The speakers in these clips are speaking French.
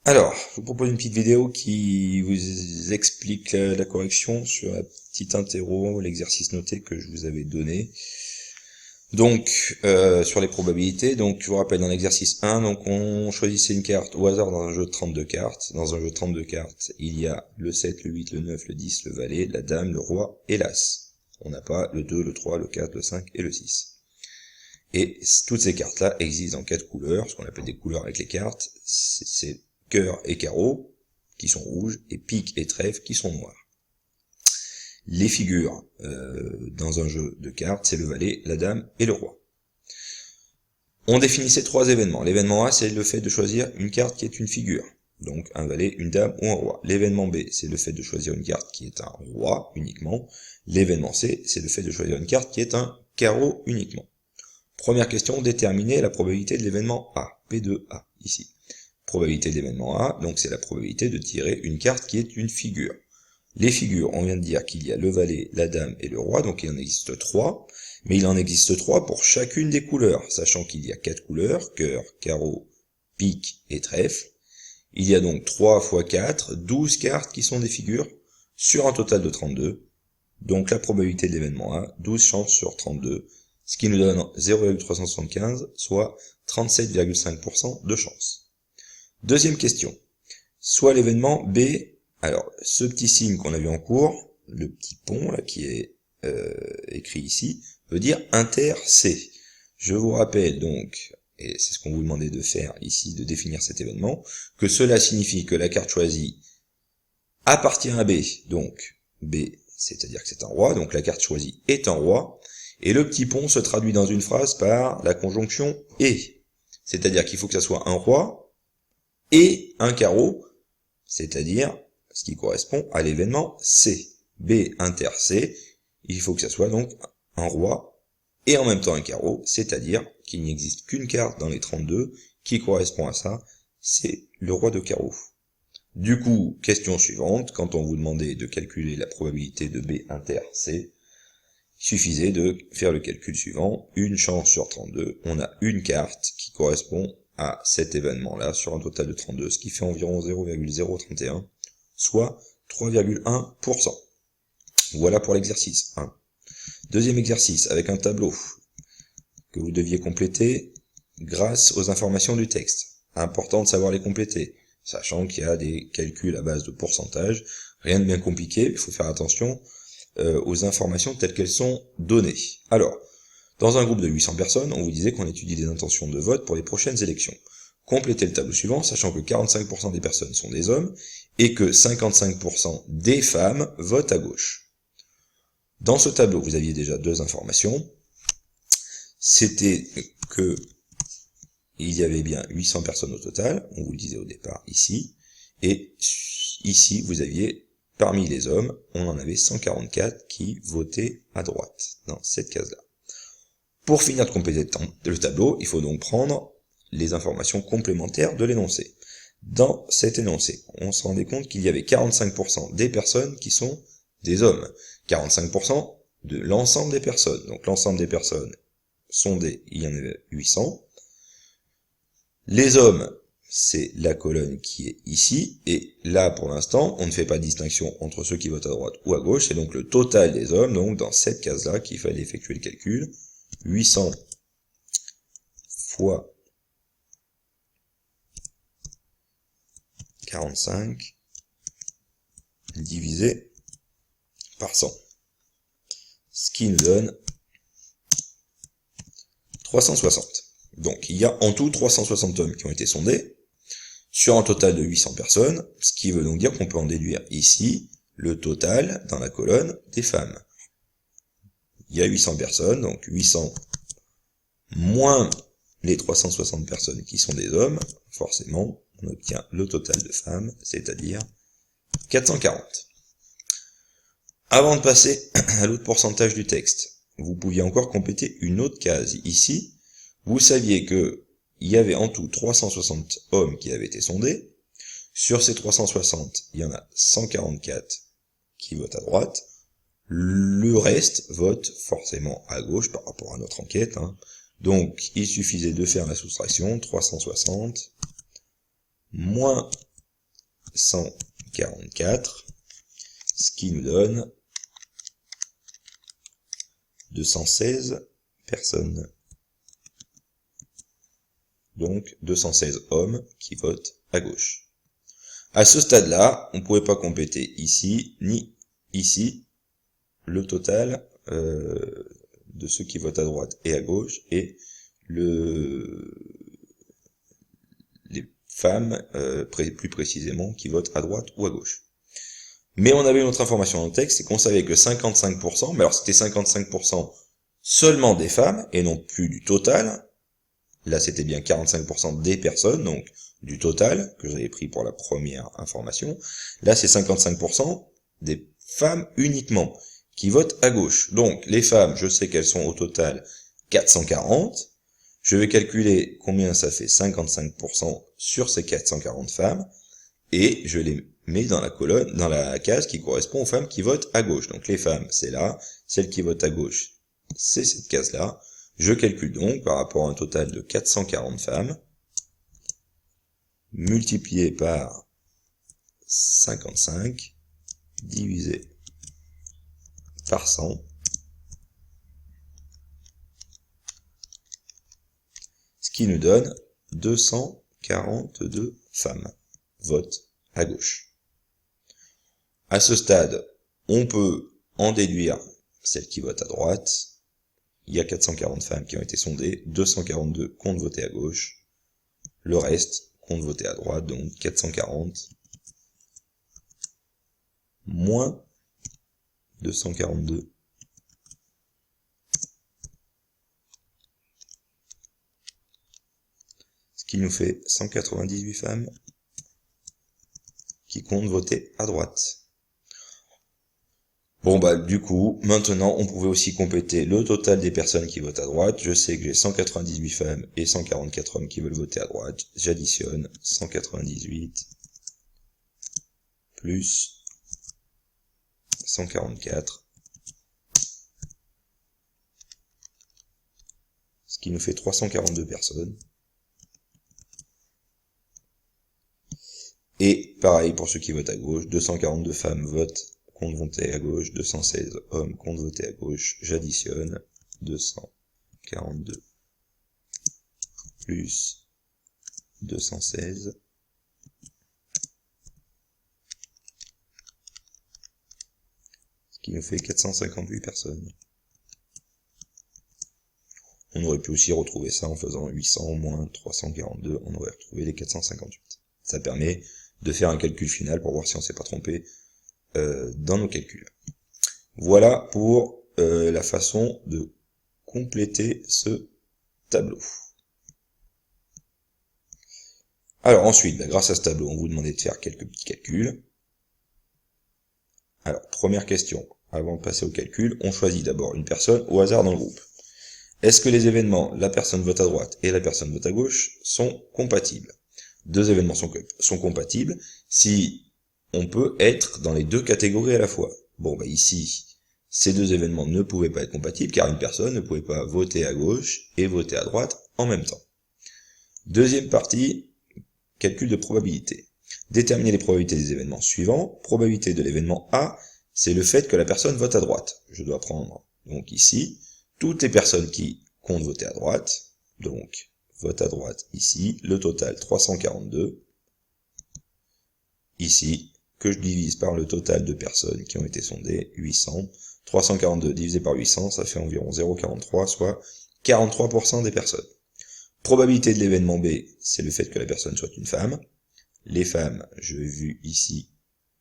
Alors, je vous propose une petite vidéo qui vous explique la correction sur la petite interro, l'exercice noté que je vous avais donné. Donc, sur les probabilités, donc je vous rappelle dans l'exercice 1, donc on choisissait une carte au hasard dans un jeu de 32 cartes. Dans un jeu de 32 cartes, il y a le 7, le 8, le 9, le 10, le valet, la dame, le roi et l'as. On n'a pas le 2, le 3, le 4, le 5 et le 6. Et toutes ces cartes-là existent en 4 couleurs, ce qu'on appelle des couleurs avec les cartes. C'est cœur et carreau, qui sont rouges, et pique et trèfle, qui sont noirs. Les figures dans un jeu de cartes, c'est le valet, la dame et le roi. On définissait 3 événements. L'événement A, c'est le fait de choisir une carte qui est une figure. Donc un valet, une dame ou un roi. L'événement B, c'est le fait de choisir une carte qui est un roi uniquement. L'événement C, c'est le fait de choisir une carte qui est un carreau uniquement. Première question, déterminer la probabilité de l'événement A, P2A, ici. Probabilité de l'événement A, donc c'est la probabilité de tirer une carte qui est une figure. Les figures, on vient de dire qu'il y a le valet, la dame et le roi, donc il en existe 3, mais il en existe 3 pour chacune des couleurs, sachant qu'il y a 4 couleurs, cœur, carreau, pique et trèfle. Il y a donc 3 x 4, 12 cartes qui sont des figures, sur un total de 32. Donc la probabilité de l'événement A, 12 chances sur 32, ce qui nous donne 0,375, soit 37,5% de chance. Deuxième question. Soit l'événement B, alors ce petit signe qu'on a vu en cours, le petit pont là qui est écrit ici, veut dire inter C. Je vous rappelle donc, et c'est ce qu'on vous demandait de faire ici, de définir cet événement, que cela signifie que la carte choisie appartient à B, donc B, c'est-à-dire que c'est un roi, donc la carte choisie est un roi, et le petit pont se traduit dans une phrase par la conjonction « et », c'est-à-dire qu'il faut que ça soit un roi et un carreau, c'est-à-dire ce qui correspond à l'événement C. B inter C, il faut que ça soit donc un roi et en même temps un carreau, c'est-à-dire qu'il n'existe qu'une carte dans les 32 qui correspond à ça, c'est le roi de carreau. Du coup, question suivante, quand on vous demandait de calculer la probabilité de B inter C, il suffisait de faire le calcul suivant, une chance sur 32, on a une carte qui correspond à cet événement-là sur un total de 32, ce qui fait environ 0,031, soit 3,1%. Voilà pour l'exercice 1. Deuxième exercice, avec un tableau que vous deviez compléter grâce aux informations du texte. Important de savoir les compléter, sachant qu'il y a des calculs à base de pourcentage, rien de bien compliqué, il faut faire attention aux informations telles qu'elles sont données. Alors, dans un groupe de 800 personnes, on vous disait qu'on étudie les intentions de vote pour les prochaines élections. Complétez le tableau suivant, sachant que 45% des personnes sont des hommes et que 55% des femmes votent à gauche. Dans ce tableau, vous aviez déjà 2 informations. C'était que il y avait bien 800 personnes au total, on vous le disait au départ ici, et ici vous aviez, parmi les hommes, on en avait 144 qui votaient à droite, dans cette case-là. Pour finir de compléter le tableau, il faut donc prendre les informations complémentaires de l'énoncé. Dans cet énoncé, on se rendait compte qu'il y avait 45% des personnes qui sont des hommes, 45% de l'ensemble des personnes. Donc l'ensemble des personnes sondées, il y en avait 800. Les hommes, c'est la colonne qui est ici, et là, pour l'instant, on ne fait pas de distinction entre ceux qui votent à droite ou à gauche, c'est donc le total des hommes, donc dans cette case-là, qu'il fallait effectuer le calcul, 800 fois 45 divisé par 100, ce qui nous donne 360. Donc il y a en tout 360 hommes qui ont été sondés, sur un total de 800 personnes, ce qui veut donc dire qu'on peut en déduire ici le total dans la colonne des femmes. Il y a 800 personnes, donc 800 moins les 360 personnes qui sont des hommes, forcément, on obtient le total de femmes, c'est-à-dire 440. Avant de passer à l'autre pourcentage du texte, vous pouviez encore compléter une autre case. Ici, vous saviez que il y avait en tout 360 hommes qui avaient été sondés. Sur ces 360, il y en a 144 qui votent à droite. Le reste vote forcément à gauche par rapport à notre enquête. Donc, il suffisait de faire la soustraction, 360 moins 144, ce qui nous donne 216 personnes. Donc 216 hommes qui votent à gauche. À ce stade-là, on ne pouvait pas compléter ici ni ici le total de ceux qui votent à droite et à gauche et les femmes, plus précisément, qui votent à droite ou à gauche. Mais on avait une autre information dans le texte, c'est qu'on savait que 55%, mais alors c'était 55% seulement des femmes, et non plus du total. Là, c'était bien 45% des personnes, donc du total, que j'avais pris pour la première information. Là, c'est 55% des femmes uniquement, qui votent à gauche. Donc, les femmes, je sais qu'elles sont au total 440. Je vais calculer combien ça fait 55% sur ces 440 femmes, et je les mets dans la colonne, dans la case qui correspond aux femmes qui votent à gauche. Donc les femmes, c'est là, celles qui votent à gauche, c'est cette case-là. Je calcule donc par rapport à un total de 440 femmes, multiplié par 55, divisé par 100, ce qui nous donne 242 femmes votent à gauche. À ce stade, on peut en déduire celles qui votent à droite. Il y a 440 femmes qui ont été sondées, 242 comptent voter à gauche, le reste comptent voter à droite, donc 440 moins 242 ce qui nous fait 198 femmes qui comptent voter à droite. Bon bah du coup, maintenant on pouvait aussi compléter le total des personnes qui votent à droite. Je sais que j'ai 198 femmes et 144 hommes qui veulent voter à droite. J'additionne 198 plus 144, ce qui nous fait 342 personnes. Et pareil pour ceux qui votent à gauche, 242 femmes comptent voter à gauche, 216 hommes comptent voter à gauche, j'additionne 242 plus 216, ce qui nous fait 458 personnes. On aurait pu aussi retrouver ça en faisant 800 moins 342, on aurait retrouvé les 458. Ça permet de faire un calcul final pour voir si on s'est pas trompé dans nos calculs. Voilà pour la façon de compléter ce tableau. Alors ensuite, grâce à ce tableau, on vous demandait de faire quelques petits calculs. Alors, première question, avant de passer au calcul, on choisit d'abord une personne au hasard dans le groupe. Est-ce que les événements, la personne vote à droite et la personne vote à gauche, sont compatibles? Deux événements sont compatibles si on peut être dans les deux catégories à la fois. Bon, ici, ces deux événements ne pouvaient pas être compatibles car une personne ne pouvait pas voter à gauche et voter à droite en même temps. Deuxième partie, calcul de probabilité. Déterminer les probabilités des événements suivants. Probabilité de l'événement A, c'est le fait que la personne vote à droite. Je dois prendre, donc ici, toutes les personnes qui comptent voter à droite, donc vote à droite ici, le total 342, ici, que je divise par le total de personnes qui ont été sondées, 800, 342 divisé par 800, ça fait environ 0,43, soit 43% des personnes. Probabilité de l'événement B, c'est le fait que la personne soit une femme. Les femmes, je ai vu ici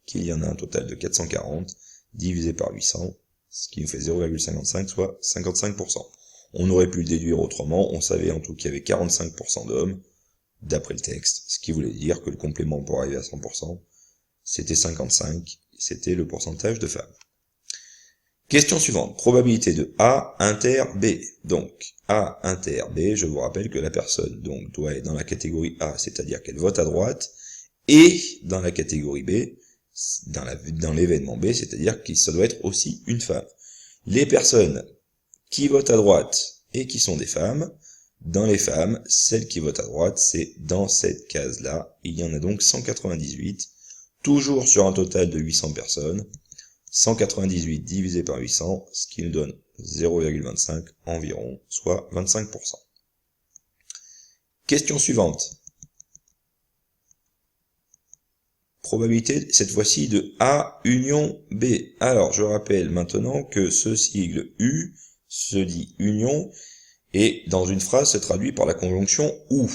qu'il y en a un total de 440, divisé par 800, ce qui nous fait 0,55, soit 55%. On aurait pu le déduire autrement, on savait en tout qu'il y avait 45% d'hommes, d'après le texte, ce qui voulait dire que le complément pour arriver à 100%, c'était 55, c'était le pourcentage de femmes. Question suivante, probabilité de A inter B. Donc, A inter B, je vous rappelle que la personne donc doit être dans la catégorie A, c'est-à-dire qu'elle vote à droite, et dans la catégorie B, dans l'événement B, c'est-à-dire que ça doit être aussi une femme. Les personnes qui votent à droite et qui sont des femmes, dans les femmes, celles qui votent à droite, c'est dans cette case-là. Il y en a donc 198, toujours sur un total de 800 personnes. 198 divisé par 800, ce qui nous donne 0,25 environ, soit 25%. Question suivante. Probabilité, cette fois-ci, de A union B. Alors, je rappelle maintenant que ce sigle U se dit union, et dans une phrase se traduit par la conjonction OU.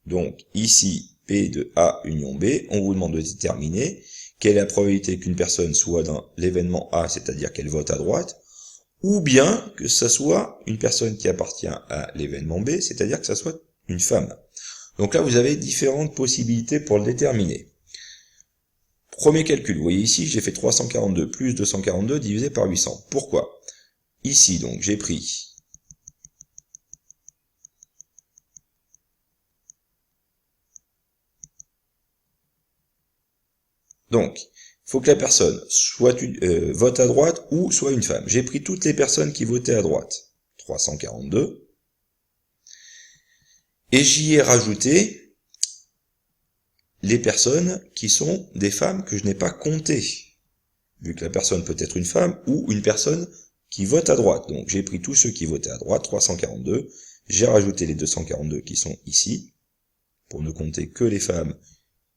Donc, ici, P de A union B, on vous demande de déterminer quelle est la probabilité qu'une personne soit dans l'événement A, c'est-à-dire qu'elle vote à droite, ou bien que ça soit une personne qui appartient à l'événement B, c'est-à-dire que ça soit une femme. Donc là, vous avez différentes possibilités pour le déterminer. Premier calcul, vous voyez ici, j'ai fait 342 plus 242 divisé par 800. Pourquoi? Ici, donc, j'ai pris donc, il faut que la personne soit vote à droite ou soit une femme. J'ai pris toutes les personnes qui votaient à droite, 342, et j'y ai rajouté les personnes qui sont des femmes que je n'ai pas comptées, vu que la personne peut être une femme ou une personne qui vote à droite. Donc j'ai pris tous ceux qui votaient à droite, 342, j'ai rajouté les 242 qui sont ici, pour ne compter que les femmes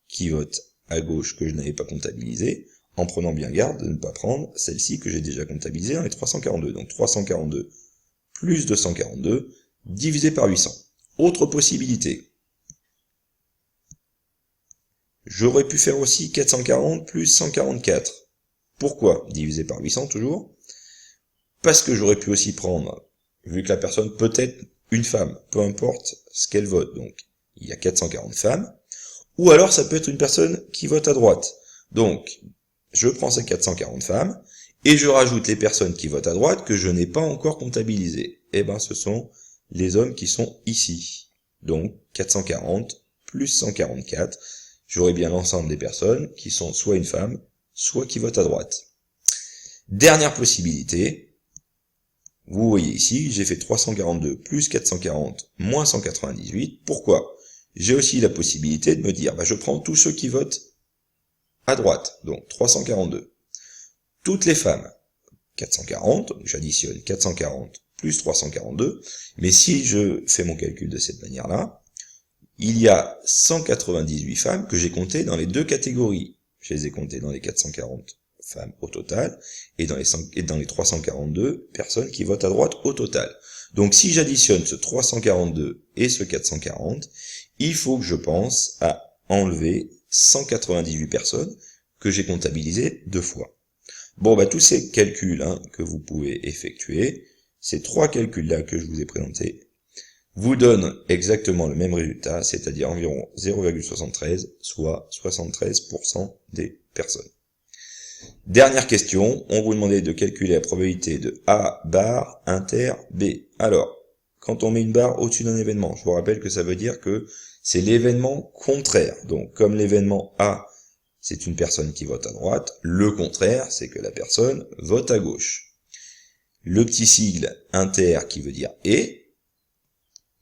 qui votent à gauche que je n'avais pas comptabilisées, en prenant bien garde de ne pas prendre celle-ci que j'ai déjà comptabilisée dans les 342. Donc 342 plus 242 divisé par 800. Autre possibilité. J'aurais pu faire aussi 440 plus 144. Pourquoi? Divisé par 800 toujours. Parce que j'aurais pu aussi prendre, vu que la personne peut être une femme, peu importe ce qu'elle vote, donc il y a 440 femmes, ou alors ça peut être une personne qui vote à droite. Donc, je prends ces 440 femmes, et je rajoute les personnes qui votent à droite que je n'ai pas encore comptabilisées. Eh ben, ce sont les hommes qui sont ici. Donc, 440 plus 144, j'aurai bien l'ensemble des personnes qui sont soit une femme, soit qui votent à droite. Dernière possibilité, vous voyez ici, j'ai fait 342 plus 440 moins 198. Pourquoi? J'ai aussi la possibilité de me dire, je prends tous ceux qui votent à droite, donc 342. Toutes les femmes, 440, donc j'additionne 440 plus 342, mais si je fais mon calcul de cette manière-là, il y a 198 femmes que j'ai comptées dans les deux catégories. Je les ai comptées dans les 440 femmes au total, et dans les 342 personnes qui votent à droite au total. Donc si j'additionne ce 342 et ce 440, il faut que je pense à enlever 198 personnes que j'ai comptabilisées deux fois. Bon, tous ces calculs que vous pouvez effectuer, ces trois calculs-là que je vous ai présentés, vous donnent exactement le même résultat, c'est-à-dire environ 0,73, soit 73% des personnes. Dernière question, on vous demandait de calculer la probabilité de A bar inter B. Alors, quand on met une barre au-dessus d'un événement, je vous rappelle que ça veut dire que c'est l'événement contraire. Donc, comme l'événement A, c'est une personne qui vote à droite, le contraire, c'est que la personne vote à gauche. Le petit sigle inter qui veut dire et,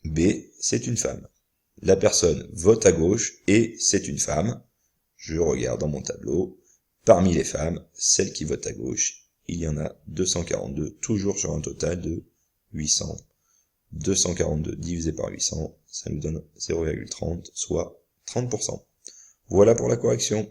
B, c'est une femme. La personne vote à gauche et c'est une femme. Je regarde dans mon tableau. Parmi les femmes, celles qui votent à gauche, il y en a 242, toujours sur un total de 800. 242 divisé par 800, ça nous donne 0,30, soit 30%. Voilà pour la correction.